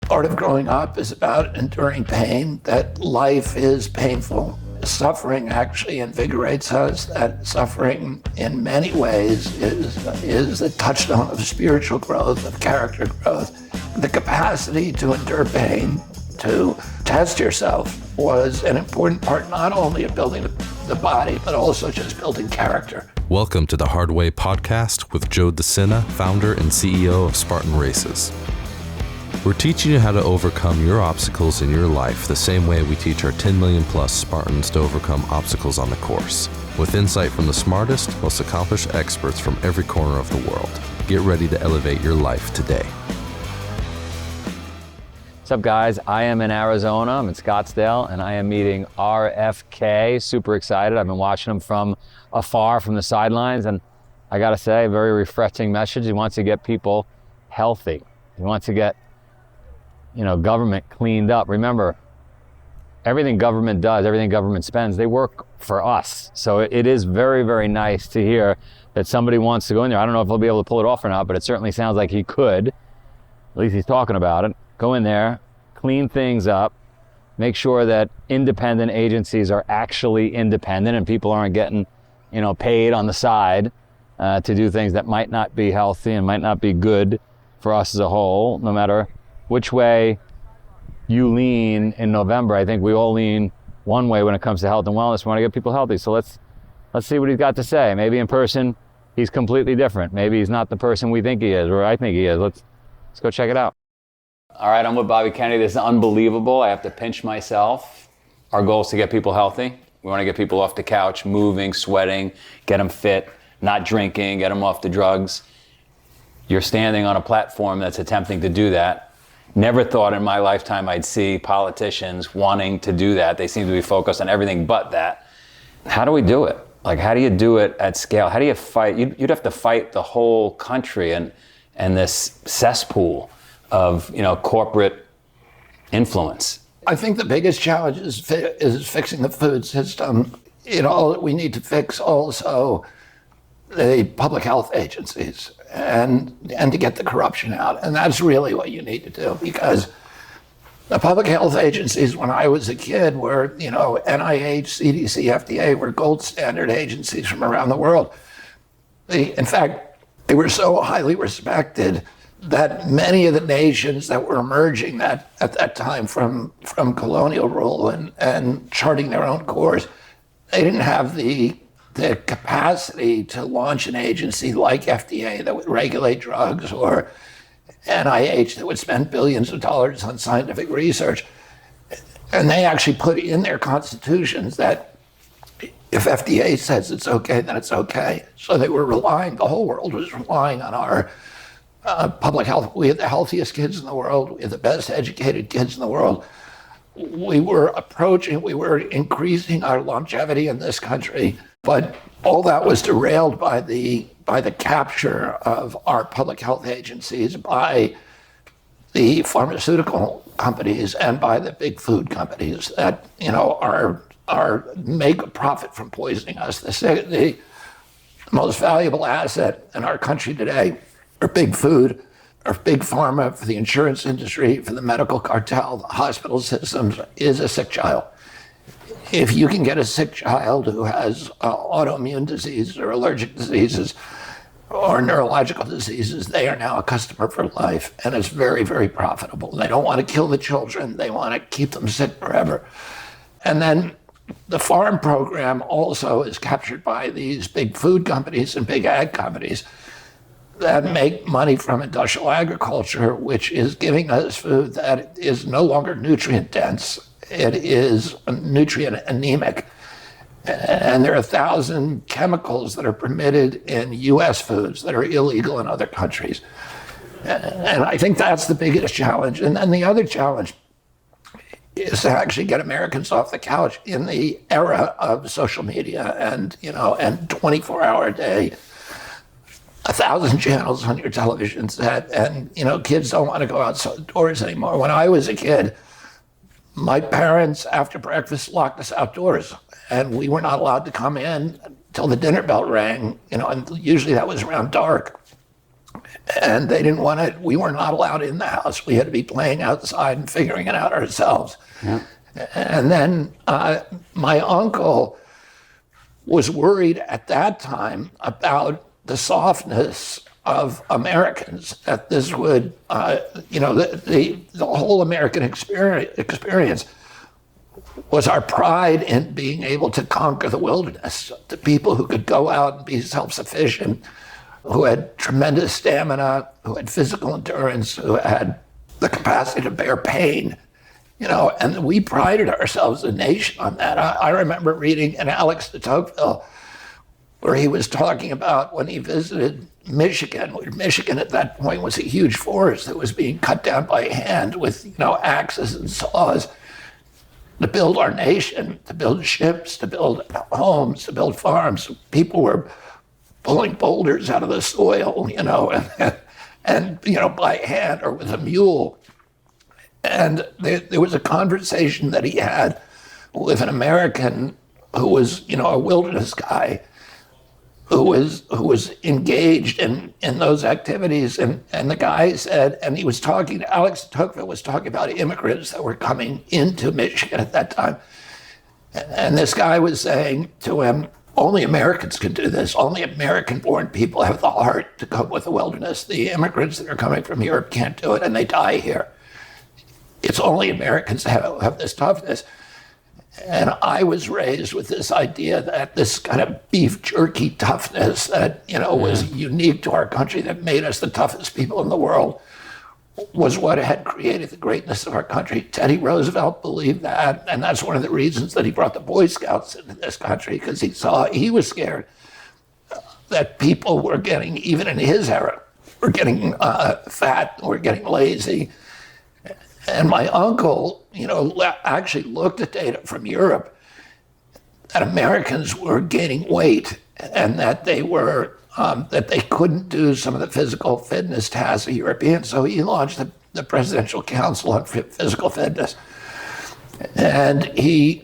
part of growing up is about enduring pain, that life is painful. Suffering actually invigorates us, that suffering in many ways is the touchstone of spiritual growth, of character growth. The capacity to endure pain, to test yourself, was an important part not only of building the body, but also just building character. Welcome to the Hard Way podcast with Joe Sena, founder and CEO of Spartan Races. We're teaching you how to overcome your obstacles in your life the same way we teach our 10 million plus Spartans to overcome obstacles on the course, with insight from the smartest, most accomplished experts from every corner of the world. Get ready to elevate your life today. What's up, guys? I am in Arizona. I'm in Scottsdale, and I am meeting RFK. Super excited. I've been watching him from afar, from the sidelines, and I gotta say, very refreshing message. He wants to get people healthy. He wants to get government cleaned up. Remember, everything government does, everything government spends, they work for us. So it is very, very nice to hear that somebody wants to go in there. I don't know if he'll be able to pull it off or not, but it certainly sounds like he could. At least he's talking about it. Go in there, clean things up, make sure that independent agencies are actually independent and people aren't getting, paid on the side to do things that might not be healthy and might not be good for us as a whole, no matter which way you lean in November. I think we all lean one way when it comes to health and wellness. We want to get people healthy. So let's see what he's got to say. Maybe in person, he's completely different. Maybe he's not the person we think he is, or I think he is. Let's go check it out. All right, I'm with Bobby Kennedy. This is unbelievable. I have to pinch myself. Our goal is to get people healthy. We want to get people off the couch, moving, sweating, get them fit, not drinking, get them off the drugs. You're standing on a platform that's attempting to do that. Never thought in my lifetime I'd see politicians wanting to do that. They seem to be focused on everything but that. How do we do it? Like, how do you do it at scale? How do you fight? You'd have to fight the whole country and this cesspool of, corporate influence. I think the biggest challenge is fixing the food system. We need to fix also the public health agencies and to get the corruption out. And that's really what you need to do, because the public health agencies, when I was a kid, were, NIH, CDC, FDA, were gold standard agencies from around the world. In fact, they were so highly respected that many of the nations that were emerging at that time from colonial rule and charting their own course, they didn't have the capacity to launch an agency like FDA that would regulate drugs, or NIH that would spend billions of dollars on scientific research. And they actually put in their constitutions that if FDA says it's okay, then it's okay. So they were the whole world was relying on our public health. We had the healthiest kids in the world. We had the best educated kids in the world. We were increasing our longevity in this country. But all that was derailed by the capture of our public health agencies by the pharmaceutical companies and by the big food companies that make a profit from poisoning us. The most valuable asset in our country today are big food, or big pharma, for the insurance industry, for the medical cartel, the hospital systems, is a sick child. If you can get a sick child who has autoimmune diseases or allergic diseases or neurological diseases, they are now a customer for life, and it's very, very profitable. They don't want to kill the children. They want to keep them sick forever. And then the farm program also is captured by these big food companies and big ag companies that make money from industrial agriculture, which is giving us food that is no longer nutrient dense. It is nutrient anemic. And there are 1,000 chemicals that are permitted in US foods that are illegal in other countries. And I think that's the biggest challenge. And then the other challenge is to actually get Americans off the couch in the era of social media and 24-hour a day, 1,000 channels on your television set. And, kids don't want to go outdoors anymore. When I was a kid, my parents, after breakfast, locked us outdoors, and we were not allowed to come in until the dinner bell rang, and usually that was around dark. And they didn't want it. We were not allowed in the house. We had to be playing outside and figuring it out ourselves. Yeah. And then my uncle was worried at that time about the softness of Americans, that this would, the whole American experience was our pride in being able to conquer the wilderness, the people who could go out and be self-sufficient, who had tremendous stamina, who had physical endurance, who had the capacity to bear pain, and we prided ourselves as a nation on that. I remember reading in Alex de Tocqueville, where he was talking about when he visited Michigan. Michigan at that point was a huge forest that was being cut down by hand with, axes and saws to build our nation, to build ships, to build homes, to build farms. People were pulling boulders out of the soil, and by hand or with a mule. And there was a conversation that he had with an American who was, a wilderness guy, who was engaged in those activities. And the guy said, and he was talking, Alex de Tocqueville was talking about immigrants that were coming into Michigan at that time. And this guy was saying to him, only Americans can do this. Only American-born people have the heart to cope with the wilderness. The immigrants that are coming from Europe can't do it, and they die here. It's only Americans that have this toughness. And I was raised with this idea that this kind of beef jerky toughness that, was unique to our country, that made us the toughest people in the world, was what had created the greatness of our country. Teddy Roosevelt believed that, and that's one of the reasons that he brought the Boy Scouts into this country, because he was scared that people were getting, even in his era, were getting fat, were getting lazy. And my uncle, actually looked at data from Europe that Americans were gaining weight and that they were that they couldn't do some of the physical fitness tasks of Europeans. So he launched the Presidential Council on Physical Fitness, and he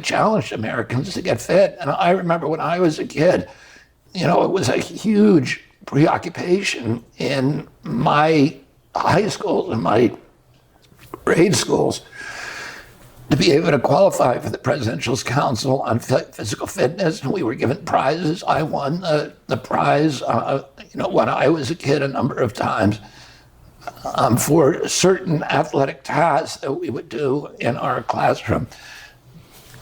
challenged Americans to get fit. And I remember when I was a kid, it was a huge preoccupation in my high schools and my grade schools to be able to qualify for the Presidential Council on Physical Fitness, and we were given prizes. I won the prize, when I was a kid a number of times for certain athletic tasks that we would do in our classroom.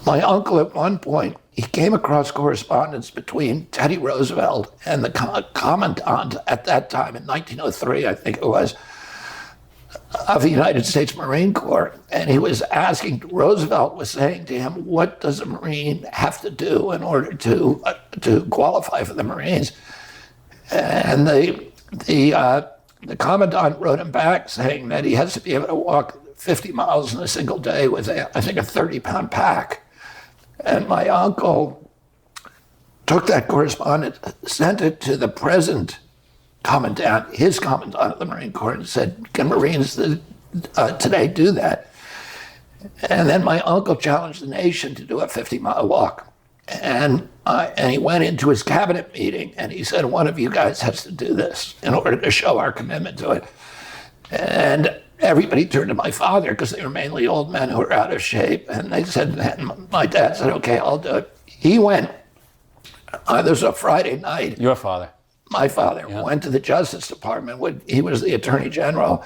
My uncle, at one point, he came across correspondence between Teddy Roosevelt and the commandant at that time in 1903, I think it was, of the United States Marine Corps. And he was asking, Roosevelt was saying to him, what does a Marine have to do in order to qualify for the Marines? And the commandant wrote him back saying that he has to be able to walk 50 miles in a single day with, I think, a 30-pound pack. And my uncle took that correspondence, sent it to the present commandant, his commandant of the Marine Corps, and said, can Marines today do that? And then my uncle challenged the nation to do a 50-mile walk. And he went into his cabinet meeting and he said, one of you guys has to do this in order to show our commitment to it. And everybody turned to my father, because they were mainly old men who were out of shape. And they said, and my dad said, okay, I'll do it. He went, there was a Friday night. Your father? My father went to the Justice Department. He was the Attorney General.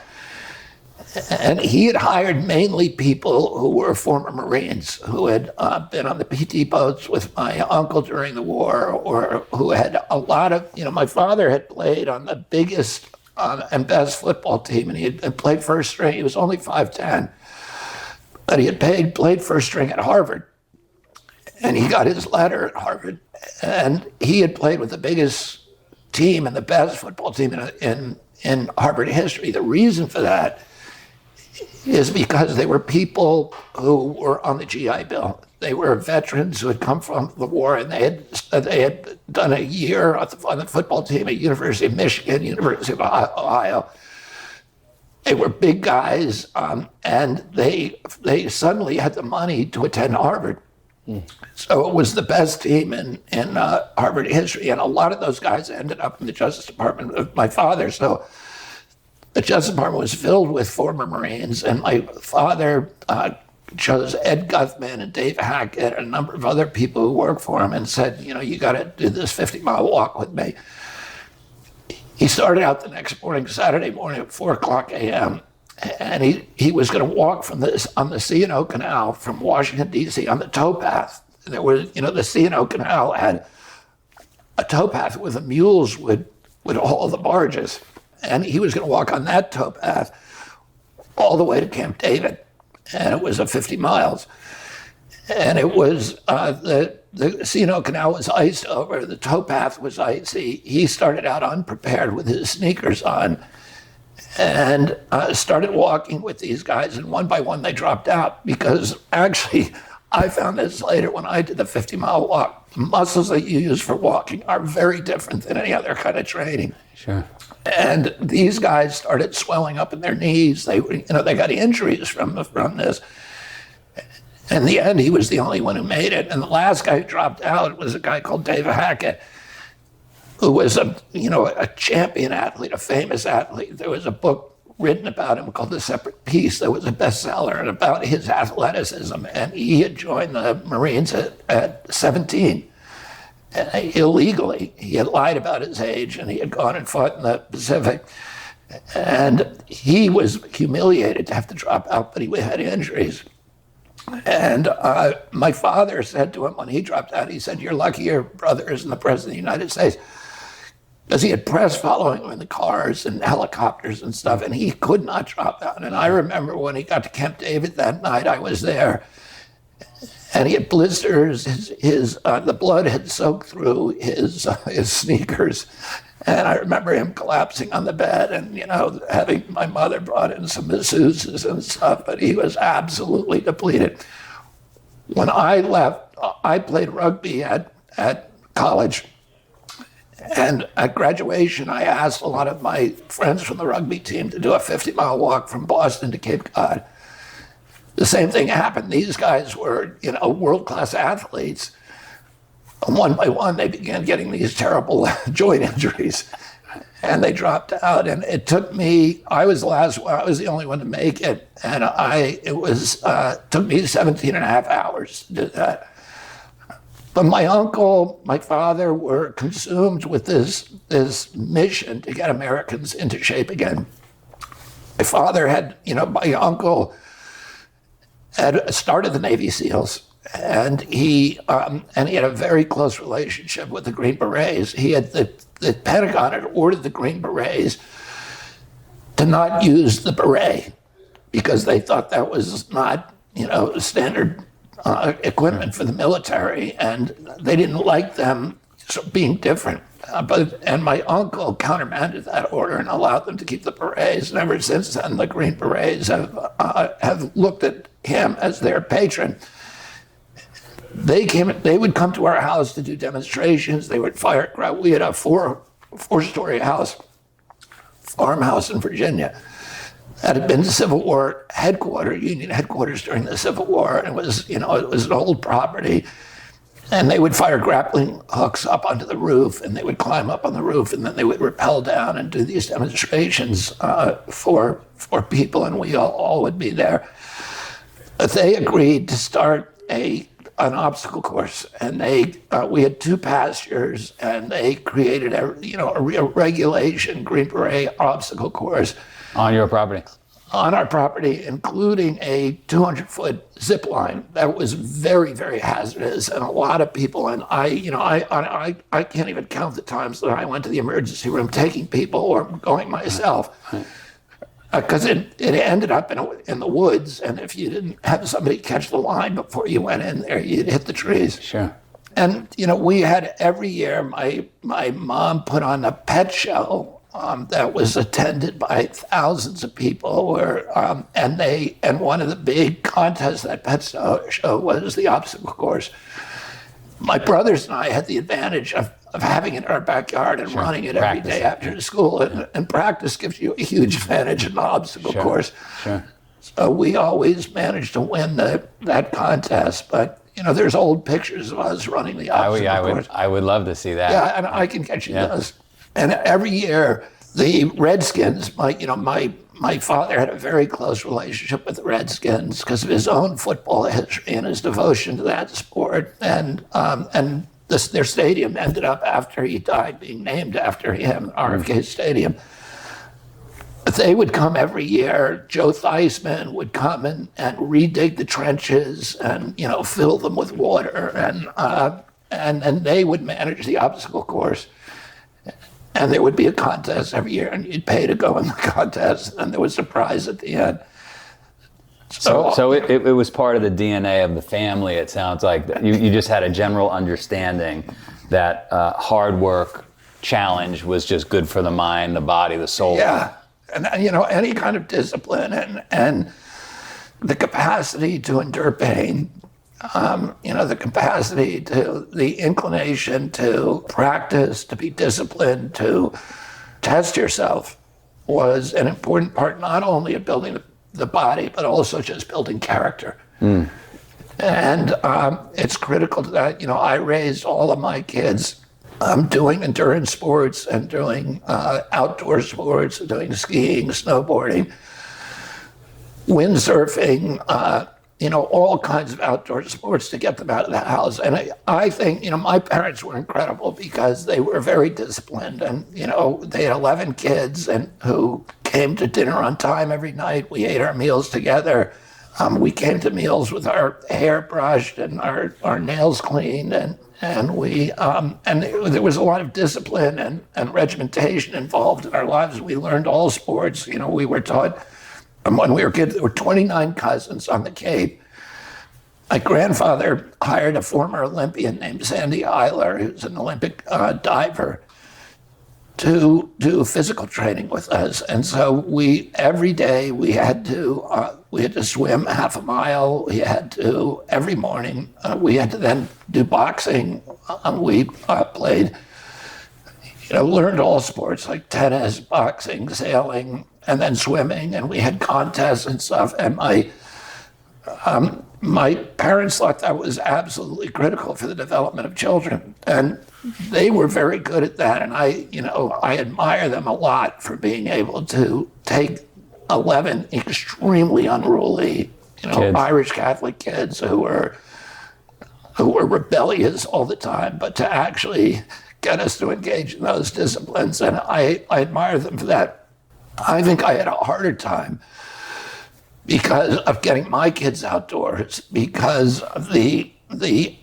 And he had hired mainly people who were former Marines, who had been on the PT boats with my uncle during the war, or who had a lot of, my father had played on the biggest and best football team, and he had played first string. He was only 5'10", but he had played first string at Harvard. And he got his letter at Harvard, and he had played with the biggest team and the best football team in Harvard history. The reason for that is because they were people who were on the GI Bill. They were veterans who had come from the war, and they had done a year on the football team at University of Michigan, University of Ohio. They were big guys, and they suddenly had the money to attend Harvard. So it was the best team in Harvard history, and a lot of those guys ended up in the Justice Department of my father. So the Justice Department was filled with former Marines, and my father chose Ed Guthman and Dave Hackett and a number of other people who worked for him and said, you got to do this 50-mile walk with me. He started out the next morning, Saturday morning at 4:00 a.m., and he was going to walk on the C&O Canal from Washington, D.C. on the towpath. And there was, the C&O Canal had a towpath where the mules would haul the barges. And he was going to walk on that towpath all the way to Camp David. And it was 50 miles. And it was, the C&O Canal was iced over, the towpath was icy. He started out unprepared with his sneakers on and started walking with these guys, and one by one they dropped out, because actually I found this later when I did the 50-mile walk. The muscles that you use for walking are very different than any other kind of training. Sure. And these guys started swelling up in their knees. They got injuries from this. In the end, he was the only one who made it. And the last guy who dropped out was a guy called Dave Hackett, who was a champion athlete, a famous athlete. There was a book written about him called The Separate Peace that was a bestseller, and about his athleticism. And he had joined the Marines at 17. Illegally. He had lied about his age, and he had gone and fought in the Pacific. And he was humiliated to have to drop out, but he had injuries. And my father said to him when he dropped out, he said, "You're lucky your brother isn't the president of the United States." Because he had press following him in the cars and helicopters and stuff, and he could not drop out. And I remember when he got to Camp David that night, I was there, and he had blisters. The blood had soaked through his sneakers. And I remember him collapsing on the bed and, having my mother brought in some masseuses and stuff, but he was absolutely depleted. When I left, I played rugby at college. And at graduation, I asked a lot of my friends from the rugby team to do a 50-mile walk from Boston to Cape Cod. The same thing happened. These guys were, world-class athletes. And one by one, they began getting these terrible joint injuries, and they dropped out. And it took me, I was the last one, I was the only one to make it. And took me 17 and a half hours to do that. But my uncle, my father were consumed with this mission to get Americans into shape again. My father my uncle had started the Navy SEALs, and he had a very close relationship with the Green Berets. The Pentagon had ordered the Green Berets to not use the beret because they thought that was not, standard equipment for the military, and they didn't like them being different. And my uncle countermanded that order and allowed them to keep the berets. And ever since then, the Green Berets have looked at him as their patron. They would come to our house to do demonstrations. They would fire. We had a four-story farmhouse in Virginia that had been the Civil War Union headquarters during the Civil War. And it was an old property. And they would fire grappling hooks up onto the roof, and they would climb up on the roof, and then they would rappel down and do these demonstrations for people, and we all would be there. But they agreed to start an obstacle course, and we had 2 pastures, and they created a real regulation Green Beret obstacle course. On your property? On our property, including a 200-foot zip line that was very, very hazardous, and a lot of people. And I can't even count the times that I went to the emergency room taking people or going myself, because it ended up in the woods. And if you didn't have somebody catch the line before you went in there, you'd hit the trees. Sure. And we had every year. My mom put on a pet show. That was attended by thousands of people, and one of the big contests at Pet Show was the obstacle course. My brothers and I had the advantage of having it in our backyard and running it every day after school, and practice gives you a huge advantage in the obstacle course. Sure. So we always managed to win that contest, but there's old pictures of us running the obstacle course. I would love to see that. Yeah, and I can get you those. And every year, the Redskins, my father had a very close relationship with the Redskins because of his own football history and his devotion to that sport. And their stadium ended up, after he died, being named after him, RFK Stadium. But they would come every year. Joe Theismann would come and redig the trenches and fill them with water, and they would manage the obstacle course. And there would be a contest every year, and you'd pay to go in the contest, and there was a prize at the end. So it was part of the DNA of the family. It sounds like you just had a general understanding that hard work, challenge was just good for the mind, the body, the soul. Yeah, and any kind of discipline and the capacity to endure pain. The capacity the inclination to practice, to be disciplined, to test yourself was an important part, not only of building the body, but also just building character. And it's critical to that. I raised all of my kids doing endurance sports and doing outdoor sports, doing skiing, snowboarding, windsurfing, all kinds of outdoor sports to get them out of the house. And I think, my parents were incredible because they were very disciplined. And, they had 11 kids who came to dinner on time every night. We ate our meals together. We came to meals with our hair brushed and our nails cleaned. And there was a lot of discipline and regimentation involved in our lives. We learned all sports. We were taught. And when we were kids, there were 29 cousins on the Cape. My grandfather hired a former Olympian named Sandy Eiler, who's an Olympic diver, to do physical training with us. And so every day we had to swim half a mile. We had to, every morning, we had to then do boxing. We played, learned all sports like tennis, boxing, sailing, and then swimming, and we had contests and stuff. And my parents thought that was absolutely critical for the development of children, and they were very good at that. And I admire them a lot for being able to take 11 extremely unruly, Irish Catholic kids who were rebellious all the time, but to actually get us to engage in those disciplines. And I admire them for that. I think I had a harder time because of getting my kids outdoors, because of the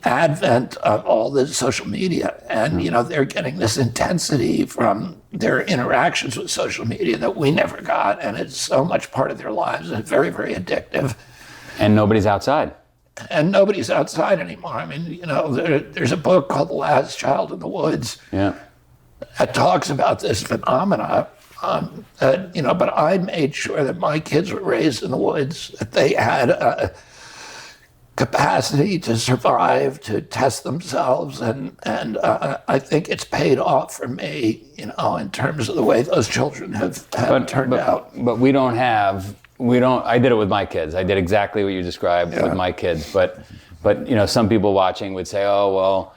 advent of all this social media. And, they're getting this intensity from their interactions with social media that we never got. And it's so much part of their lives and very, very addictive. And nobody's outside. And nobody's outside anymore. I mean, there's a book called The Last Child in the Woods that talks about this phenomena. But I made sure that my kids were raised in the woods, that they had a capacity to survive, to test themselves, and I think it's paid off for me, in terms of the way those children have turned out. But I did it with my kids. I did exactly what you described with my kids. But some people watching would say, oh, well,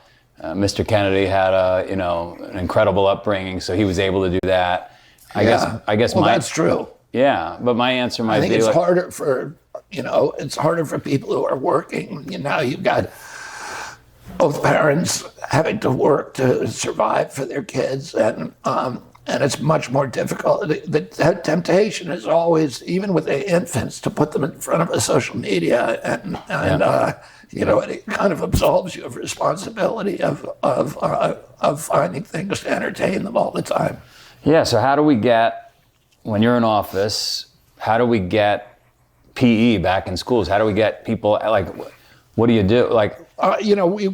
Mr. Kennedy had an incredible upbringing, so he was able to do that. I guess. Well, that's true. Yeah, but my answer might be. I think it's harder for people who are working. You've got both parents having to work to survive for their kids, and it's much more difficult. The temptation is always, even with the infants, to put them in front of a social media, and it kind of absolves you of responsibility of finding things to entertain them all the time. Yeah, so how do we get, when you're in office, how do we get PE back in schools? How do we get people, what do you do?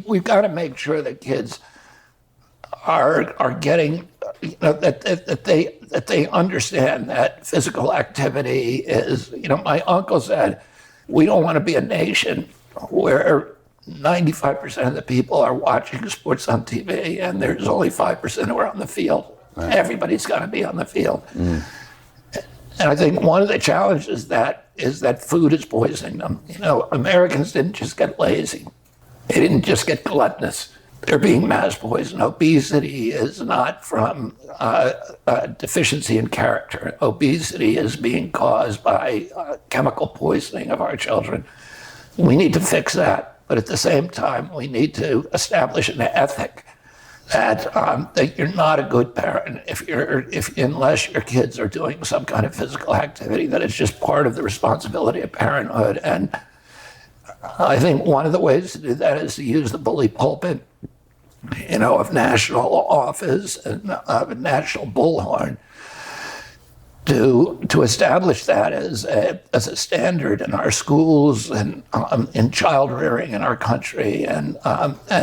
We've got to make sure that kids are getting, that they understand that physical activity is, my uncle said, we don't want to be a nation where 95% of the people are watching sports on TV and there's only 5% who are on the field. Right. Everybody's got to be on the field. And I think one of the challenges is that food is poisoning them. Americans didn't just get lazy. They didn't just get gluttonous. They're being mass poisoned. Obesity is not from deficiency in character. Obesity is being caused by chemical poisoning of our children. We need to fix that. But at the same time, we need to establish an ethic that you're not a good parent unless your kids are doing some kind of physical activity, that it's just part of the responsibility of parenthood. And I think one of the ways to do that is to use the bully pulpit, of national office and of a national bullhorn to establish that as a standard in our schools and in child rearing in our country, and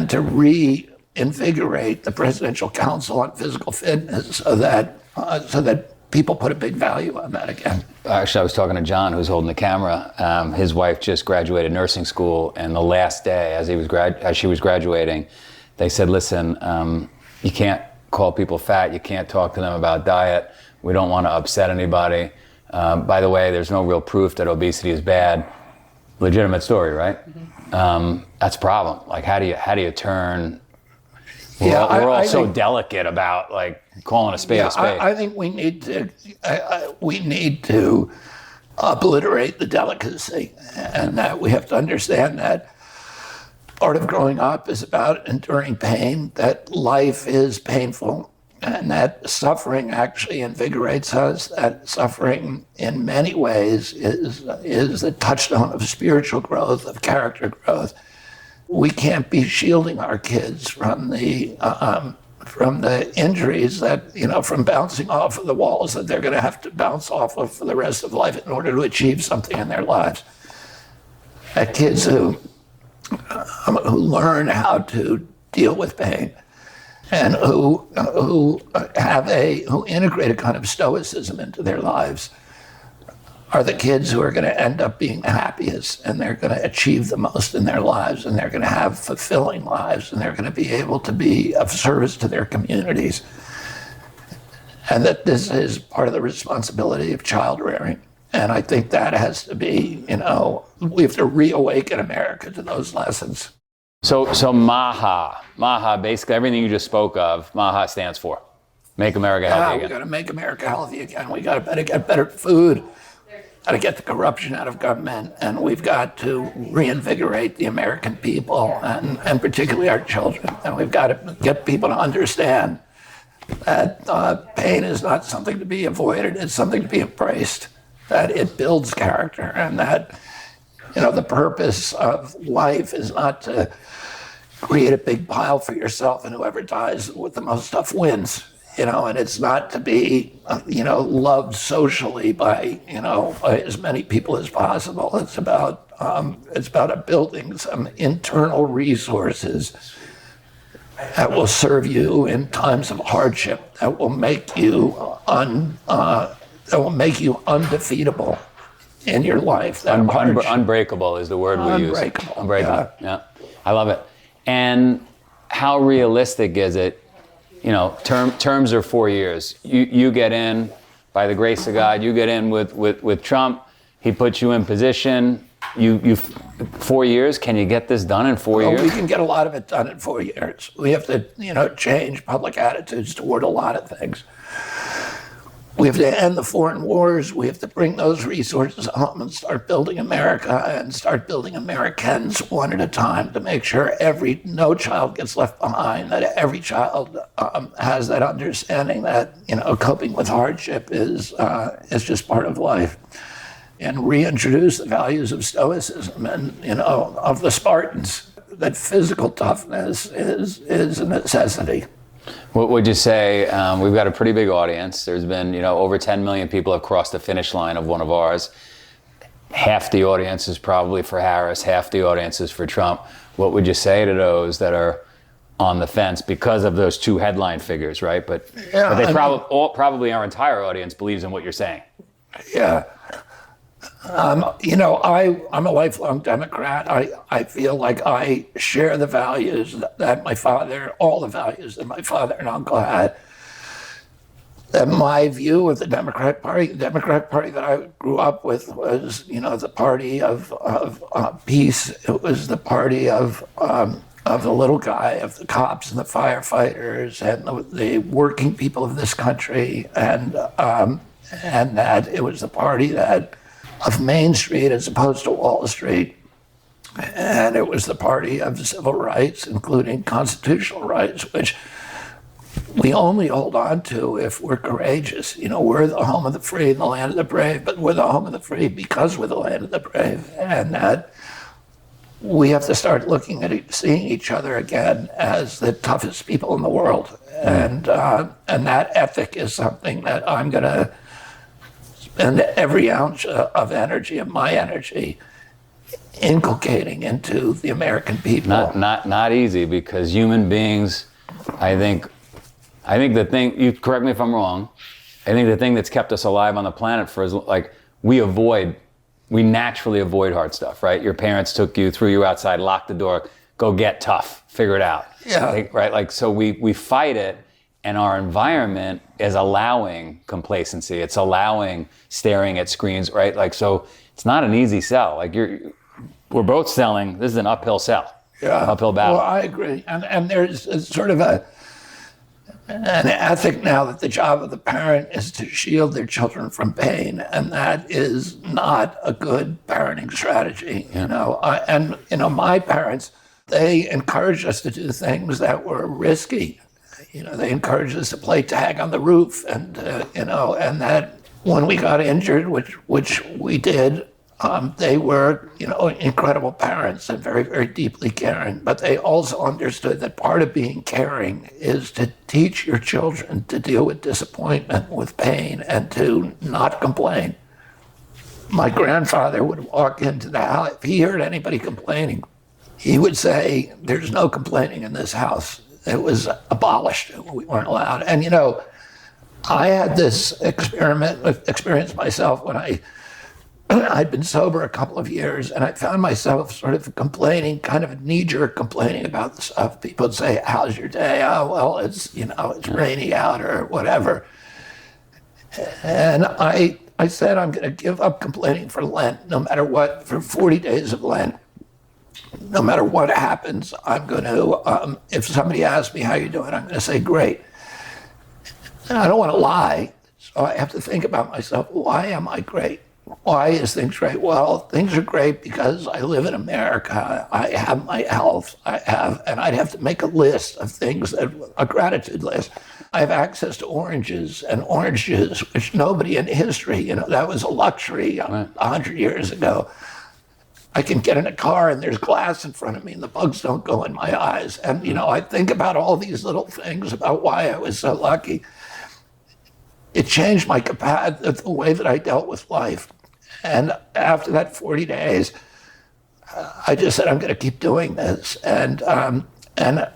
to reinvigorate the Presidential Council on Physical Fitness so that people put a big value on that again. Actually, I was talking to John, who's holding the camera. His wife just graduated nursing school, and the last day, as she was graduating, they said, "Listen, you can't call people fat. You can't talk to them about diet. We don't want to upset anybody. By the way, there's no real proof that obesity is bad." Legitimate story, right? Mm-hmm. That's a problem. Like, how do you turn? We're all so delicate about like calling a spade a spade. I think we need to obliterate the delicacy, and that we have to understand that part of growing up is about enduring pain, that life is painful, and that suffering actually invigorates us, that suffering in many ways is the touchstone of spiritual growth, of character growth. We can't be shielding our kids from the injuries that, from bouncing off of the walls that they're going to have to bounce off of for the rest of life in order to achieve something in their lives. That kids who learn how to deal with pain and who integrate a kind of stoicism into their lives are the kids who are going to end up being the happiest, and they're going to achieve the most in their lives, and they're going to have fulfilling lives, and they're going to be able to be of service to their communities. And that this is part of the responsibility of child rearing. And I think that has to be, we have to reawaken America to those lessons. So MAHA, basically everything you just spoke of, MAHA stands for Make America Healthy Again. We got to make America healthy again. We got to get better food. Got to get the corruption out of government, and we've got to reinvigorate the American people, and particularly our children. And we've got to get people to understand that pain is not something to be avoided; it's something to be embraced. That it builds character, and that the purpose of life is not to create a big pile for yourself, and whoever dies with the most stuff wins. And it's not to be, loved socially by as many people as possible. It's about building some internal resources that will serve you in times of hardship, that will make you undefeatable in your life. Unbreakable is the word we use. Unbreakable. Yeah, I love it. And how realistic is it? Terms are 4 years. You get in, by the grace of God, you get in with Trump. He puts you in position. You 4 years. Can you get this done in 4 years? We can get a lot of it done in 4 years. We have to, change public attitudes toward a lot of things. We have to end the foreign wars. We have to bring those resources home and start building America and start building Americans one at a time to make sure no child gets left behind, that every child has that understanding that, coping with hardship is just part of life. And reintroduce the values of stoicism and, of the Spartans, that physical toughness is a necessity. What would you say? We've got a pretty big audience. There's been, over 10 million people have crossed the finish line of one of ours. Half the audience is probably for Harris, half the audience is for Trump. What would you say to those that are on the fence because of those two headline figures, right? But probably our entire audience believes in what you're saying. Yeah. I'm a lifelong Democrat. I feel like I share the values that my father, all the values that my father and uncle had. that my view of the Democratic Party that I grew up with was, the party of peace. It was the party of the little guy, of the cops and the firefighters and the working people of this country, and that it was the party of Main Street as opposed to Wall Street. And it was the party of civil rights, including constitutional rights, which we only hold on to if we're courageous. We're the home of the free and the land of the brave, but we're the home of the free because we're the land of the brave. And that we have to start looking at seeing each other again as the toughest people in the world. And that ethic is something that I'm going to spend every ounce of energy, of my energy, inculcating into the American people. Not easy, because human beings, I think the thing, you correct me if I'm wrong, I think the thing that's kept us alive on the planet for we naturally avoid hard stuff, right? Your parents took you, threw you outside, locked the door, go get tough, figure it out. Yeah. Right? So we fight it, and our environment is allowing complacency. It's allowing staring at screens, right? So it's not an easy sell. We're both selling, this is an uphill sell. Yeah. Uphill battle. Well, I agree. And there's sort of an ethic now that the job of the parent is to shield their children from pain, and that is not a good parenting strategy. My parents, they encouraged us to do things that were risky. They encouraged us to play tag on the roof, and and that when we got injured, which we did, they were, incredible parents and very, very deeply caring. But they also understood that part of being caring is to teach your children to deal with disappointment, with pain, and to not complain. My grandfather would walk into the house. If he heard anybody complaining, he would say, "There's no complaining in this house." It was abolished. We weren't allowed. And, I had this experience myself when I'd been sober a couple of years, and I found myself sort of complaining, kind of knee-jerk complaining about the stuff. People would say, "How's your day?" "Oh, well, it's rainy out," or whatever. And I said, I'm going to give up complaining for Lent, no matter what, for 40 days of Lent. No matter what happens, I'm going to, if somebody asks me how you're doing, I'm going to say, "Great." And I don't want to lie, so I have to think about myself. Why am I great? Why is things great? Well, things are great because I live in America. I have my health. And I'd have to make a list of things, a gratitude list. I have access to oranges and orange juice, which nobody in history, that was a luxury 100 years ago. I can get in a car and there's glass in front of me and the bugs don't go in my eyes. And, I think about all these little things about why I was so lucky. It changed my capacity, the way that I dealt with life. And after that 40 days, I just said, I'm going to keep doing this. And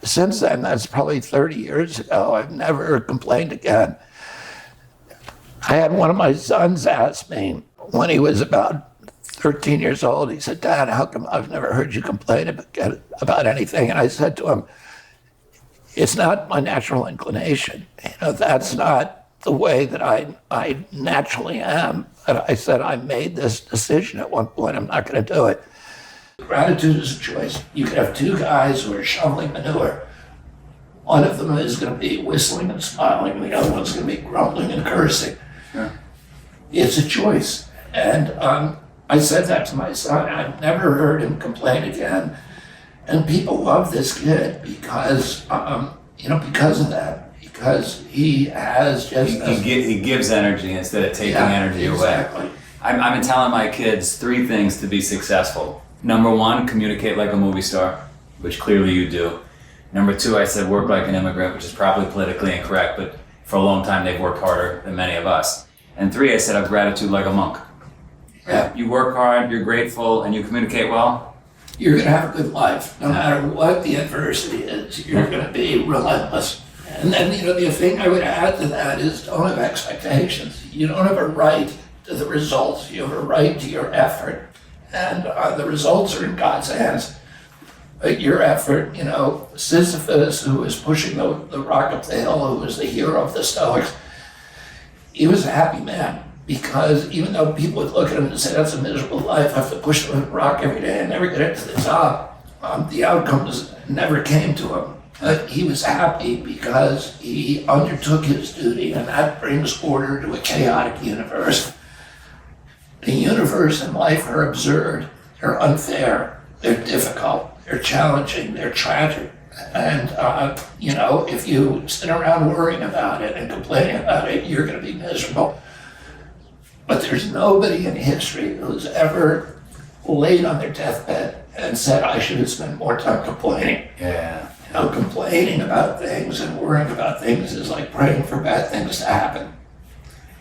since then, that's probably 30 years ago, I've never complained again. I had one of my sons ask me when he was about 13 years old, he said, "Dad, how come I've never heard you complain about anything?" And I said to him, "It's not my natural inclination. That's not the way that I naturally am." But I said, I made this decision at one point, I'm not going to do it. Gratitude is a choice. You could have two guys who are shoveling manure. One of them is going to be whistling and smiling, and the other one's going to be grumbling and cursing. Yeah. It's a choice. And I said that to my son. I've never heard him complain again. And people love this kid because, because of that. Because he has just... He gives energy instead of taking energy exactly. away. I've been telling my kids 3 things to be successful. Number 1, communicate like a movie star, which clearly you do. Number 2, I said work like an immigrant, which is probably politically incorrect, but for a long time they've worked harder than many of us. And 3, I said have gratitude like a monk. Yeah. You work hard, you're grateful, and you communicate well. You're going to have a good life. No matter what the adversity is, you're going to be relentless. And then, the thing I would add to that is don't have expectations. You don't have a right to the results. You have a right to your effort. And the results are in God's hands. Your effort, Sisyphus, who was pushing the rock up the hill, who was the hero of the Stoics, he was a happy man, because even though people would look at him and say, that's a miserable life, I have to push the rock every day and never get it to the top, the outcomes never came to him. But he was happy because he undertook his duty, and that brings order to a chaotic universe. The universe and life are absurd, they're unfair, they're difficult, they're challenging, they're tragic. And, if you sit around worrying about it and complaining about it, you're going to be miserable. But there's nobody in history who's ever laid on their deathbed and said, I should have spent more time complaining. Yeah. Complaining about things and worrying about things is like praying for bad things to happen.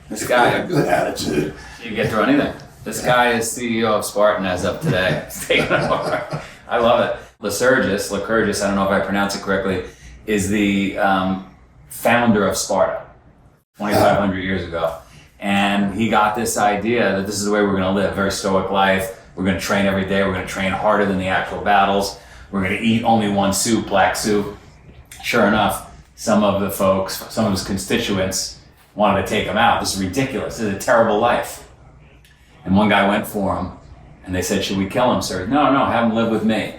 This guy, a good attitude. you get through anything. This guy is CEO of Spartan as of today. He's taking over. I love it. Lycurgus, I don't know if I pronounce it correctly, is the founder of Sparta 2,500 years ago. And he got this idea that this is the way we're going to live, very stoic life. We're going to train every day. We're going to train harder than the actual battles. We're going to eat only one soup, black soup. Sure enough, some of the folks, some of his constituents wanted to take him out. This is ridiculous. This is a terrible life. And one guy went for him, and they said, should we kill him, sir? No, have him live with me.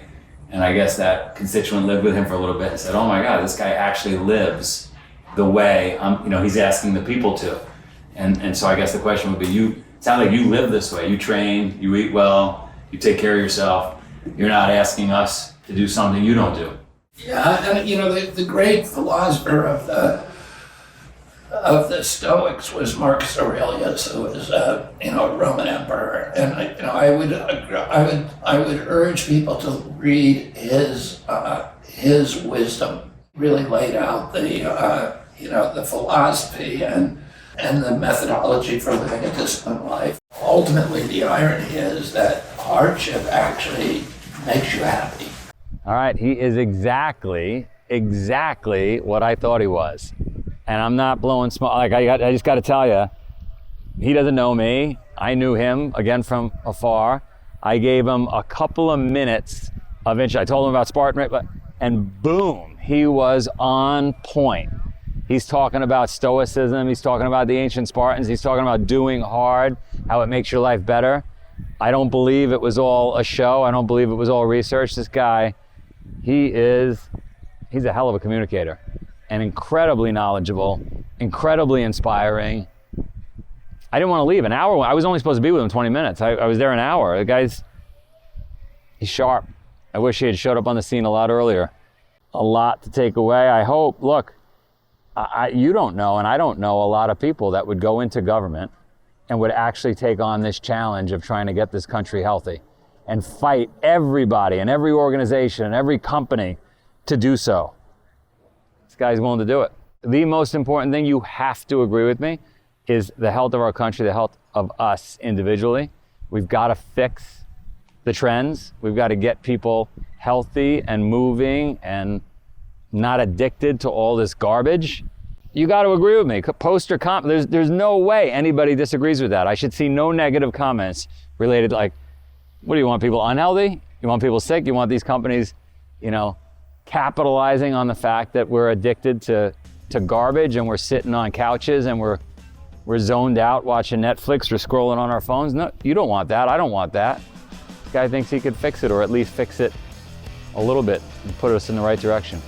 And I guess that constituent lived with him for a little bit and said, oh my God, this guy actually lives the way he's asking the people to. And so I guess the question would be, it sounds like you live this way. You train, you eat well, you take care of yourself. You're not asking us to do something you don't do. Yeah, and the great philosopher of the Stoics was Marcus Aurelius, who was a Roman emperor, and I would urge people to read his wisdom. Really laid out the philosophy and the methodology for living a disciplined life. Ultimately, the irony is that hardship actually makes you happy. All right, he is exactly what I thought he was. And I'm not blowing smoke. Like, I just got to tell you, he doesn't know me. I knew him, again, from afar. I gave him a couple of minutes of I told him about Spartan, and boom, he was on point. He's talking about stoicism. He's talking about the ancient Spartans. He's talking about doing hard, how it makes your life better. I don't believe it was all a show. I don't believe it was all research. This guy, he's a hell of a communicator, and incredibly knowledgeable, incredibly inspiring. I didn't want to leave an hour. I was only supposed to be with him 20 minutes. I was there an hour. The he's sharp. I wish he had showed up on the scene a lot earlier. A lot to take away. I hope, look, you don't know, and I don't know a lot of people that would go into government and would actually take on this challenge of trying to get this country healthy and fight everybody and every organization and every company to do so. This guy's willing to do it. The most important thing, you have to agree with me, is the health of our country, the health of us individually. We've got to fix the trends. We've got to get people healthy and moving and not addicted to all this garbage. You got to agree with me. Post or comment. There's no way anybody disagrees with that. I should see no negative comments related to, like, what do you want, people unhealthy? You want people sick? You want these companies, capitalizing on the fact that we're addicted to garbage and we're sitting on couches and we're zoned out watching Netflix or scrolling on our phones? No, you don't want that. I don't want that. This guy thinks he could fix it, or at least fix it a little bit and put us in the right direction.